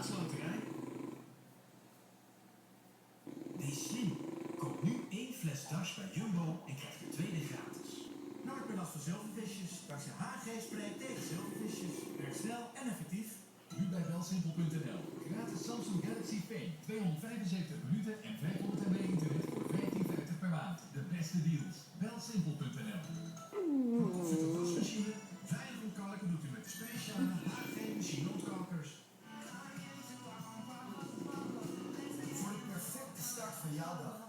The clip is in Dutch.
staatsloterij. Wees slim. Koop nu 1 fles Das bij Jumbo en krijg de tweede gratis. Nooit meer last van zilvervisjes. Dankzij HG-spray tegen zilvervisjes. Werkt snel en effectief. Nu bij belsimpel.nl. Gratis Samsung Galaxy Pay. 275 minuten en 500 MB internet voor 15,50 per maand. De beste deals. Belsimpel.nl. Of het een wasmachine, veilig ontkalken doet u met de speciale HG machine ontkokers. Voor de perfecte start van jouw dag